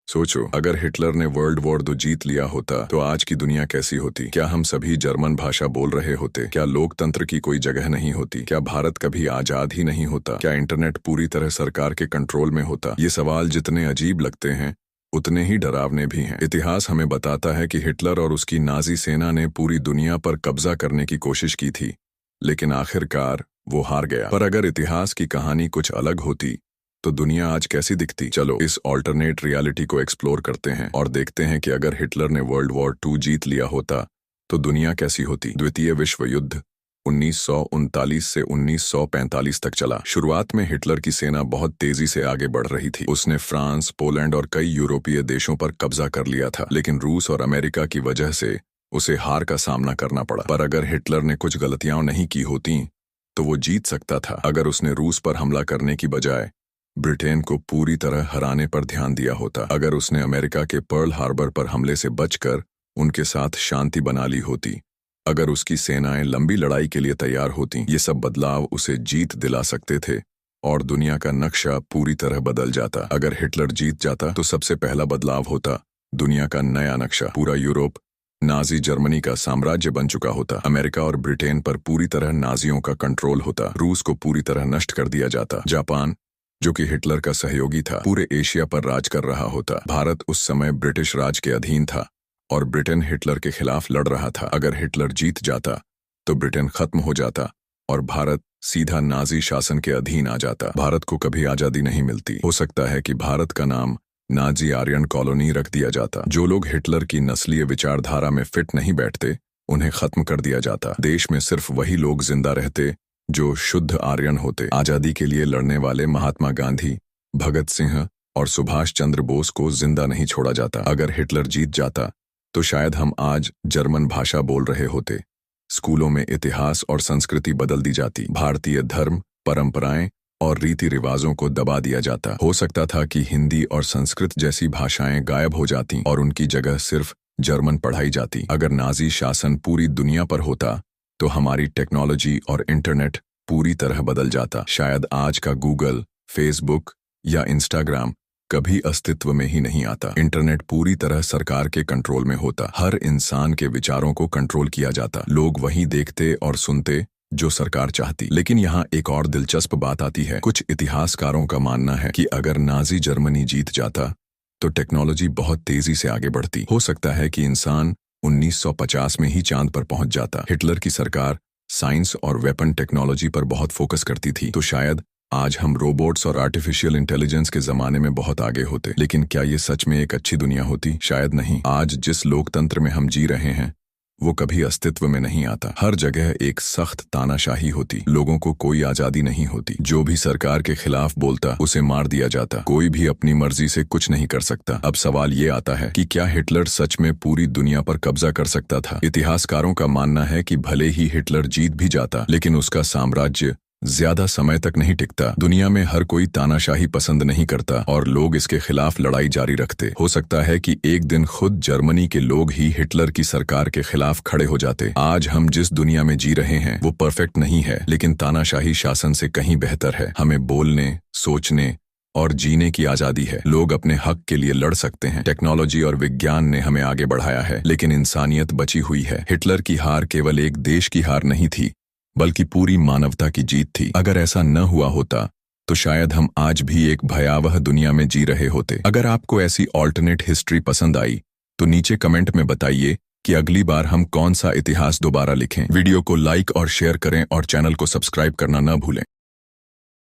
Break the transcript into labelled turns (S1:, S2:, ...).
S1: सोचो, अगर हिटलर ने वर्ल्ड वॉर 2 जीत लिया होता तो आज की दुनिया कैसी होती। क्या हम सभी जर्मन भाषा बोल रहे होते? क्या लोकतंत्र की कोई जगह नहीं होती? क्या भारत कभी आजाद ही नहीं होता? क्या इंटरनेट पूरी तरह सरकार के कंट्रोल में होता? ये सवाल जितने अजीब लगते हैं उतने ही डरावने भी हैं। इतिहास हमें बताता है कि हिटलर और उसकी नाजी सेना ने पूरी दुनिया पर कब्जा करने की कोशिश की थी, लेकिन आखिरकार वो हार गया। पर अगर इतिहास की कहानी कुछ अलग होती तो दुनिया आज कैसी दिखती? चलो इस ऑल्टरनेट रियलिटी को एक्सप्लोर करते हैं और देखते हैं कि अगर हिटलर ने वर्ल्ड वॉर 2 जीत लिया होता तो दुनिया कैसी होती। द्वितीय विश्व युद्ध 1939 से 1945 तक चला। शुरुआत में हिटलर की सेना बहुत तेजी से आगे बढ़ रही थी। उसने फ्रांस, पोलैंड और कई यूरोपीय देशों पर कब्जा कर लिया था, लेकिन रूस और अमेरिका की वजह से उसे हार का सामना करना पड़ा। पर अगर हिटलर ने कुछ गलतियां नहीं की होती तो वो जीत सकता था। अगर उसने रूस पर हमला करने की बजाय ब्रिटेन को पूरी तरह हराने पर ध्यान दिया होता, अगर उसने अमेरिका के पर्ल हार्बर पर हमले से बचकर उनके साथ शांति बना ली होती, अगर उसकी सेनाएं लंबी लड़ाई के लिए तैयार होती, ये सब बदलाव उसे जीत दिला सकते थे और दुनिया का नक्शा पूरी तरह बदल जाता। अगर हिटलर जीत जाता तो सबसे पहला बदलाव होता दुनिया का नया नक्शा। पूरा यूरोप नाजी जर्मनी का साम्राज्य बन चुका होता। अमेरिका और ब्रिटेन पर पूरी तरह नाजियों का कंट्रोल होता। रूस को पूरी तरह नष्ट कर दिया जाता। जापान, जो कि हिटलर का सहयोगी था, पूरे एशिया पर राज कर रहा होता। भारत उस समय ब्रिटिश राज के अधीन था और ब्रिटेन हिटलर के खिलाफ लड़ रहा था। अगर हिटलर जीत जाता तो ब्रिटेन खत्म हो जाता और भारत सीधा नाजी शासन के अधीन आ जाता। भारत को कभी आजादी नहीं मिलती। हो सकता है कि भारत का नाम नाजी आर्यन कॉलोनी रख दिया जाता। जो लोग हिटलर की नस्लीय विचारधारा में फिट नहीं बैठते उन्हें खत्म कर दिया जाता। देश में सिर्फ वही लोग जिंदा रहते जो शुद्ध आर्यन होते। आजादी के लिए लड़ने वाले महात्मा गांधी, भगत सिंह और सुभाष चंद्र बोस को जिंदा नहीं छोड़ा जाता। अगर हिटलर जीत जाता तो शायद हम आज जर्मन भाषा बोल रहे होते। स्कूलों में इतिहास और संस्कृति बदल दी जाती। भारतीय धर्म, परंपराएं और रीति रिवाजों को दबा दिया जाता। हो सकता था कि हिंदी और संस्कृत जैसी भाषाएं गायब हो जाती और उनकी जगह सिर्फ जर्मन पढ़ाई जाती। अगर नाजी शासन पूरी दुनिया पर होता तो हमारी टेक्नोलॉजी और इंटरनेट पूरी तरह बदल जाता। शायद आज का गूगल, फेसबुक या इंस्टाग्राम कभी अस्तित्व में ही नहीं आता। इंटरनेट पूरी तरह सरकार के कंट्रोल में होता। हर इंसान के विचारों को कंट्रोल किया जाता। लोग वही देखते और सुनते जो सरकार चाहती। लेकिन यहाँ एक और दिलचस्प बात आती है। कुछ इतिहासकारों का मानना है कि अगर नाजी जर्मनी जीत जाता तो टेक्नोलॉजी बहुत तेजी से आगे बढ़ती। हो सकता है कि इंसान 1950 में ही चांद पर पहुंच जाता। हिटलर की सरकार साइंस और वेपन टेक्नोलॉजी पर बहुत फोकस करती थी, तो शायद आज हम रोबोट्स और आर्टिफिशियल इंटेलिजेंस के जमाने में बहुत आगे होते। लेकिन क्या ये सच में एक अच्छी दुनिया होती? शायद नहीं। आज जिस लोकतंत्र में हम जी रहे हैं वो कभी अस्तित्व में नहीं आता। हर जगह एक सख्त तानाशाही होती। लोगों को कोई आजादी नहीं होती। जो भी सरकार के खिलाफ बोलता उसे मार दिया जाता। कोई भी अपनी मर्जी से कुछ नहीं कर सकता। अब सवाल ये आता है कि क्या हिटलर सच में पूरी दुनिया पर कब्जा कर सकता था? इतिहासकारों का मानना है कि भले ही हिटलर जीत भी जाता, लेकिन उसका साम्राज्य ज्यादा समय तक नहीं टिकता। दुनिया में हर कोई तानाशाही पसंद नहीं करता और लोग इसके खिलाफ लड़ाई जारी रखते। हो सकता है कि एक दिन खुद जर्मनी के लोग ही हिटलर की सरकार के खिलाफ खड़े हो जाते। आज हम जिस दुनिया में जी रहे हैं वो परफेक्ट नहीं है, लेकिन तानाशाही शासन से कहीं बेहतर है। हमें बोलने, सोचने और जीने की आजादी है। लोग अपने हक के लिए लड़ सकते हैं। टेक्नोलॉजी और विज्ञान ने हमें आगे बढ़ाया है, लेकिन इंसानियत बची हुई है। हिटलर की हार केवल एक देश की हार नहीं थी, बल्कि पूरी मानवता की जीत थी। अगर ऐसा न हुआ होता तो शायद हम आज भी एक भयावह दुनिया में जी रहे होते। अगर आपको ऐसी ऑल्टरनेट हिस्ट्री पसंद आई तो नीचे कमेंट में बताइए कि अगली बार हम कौन सा इतिहास दोबारा लिखें। वीडियो को लाइक और शेयर करें और चैनल को सब्सक्राइब करना न भूलें।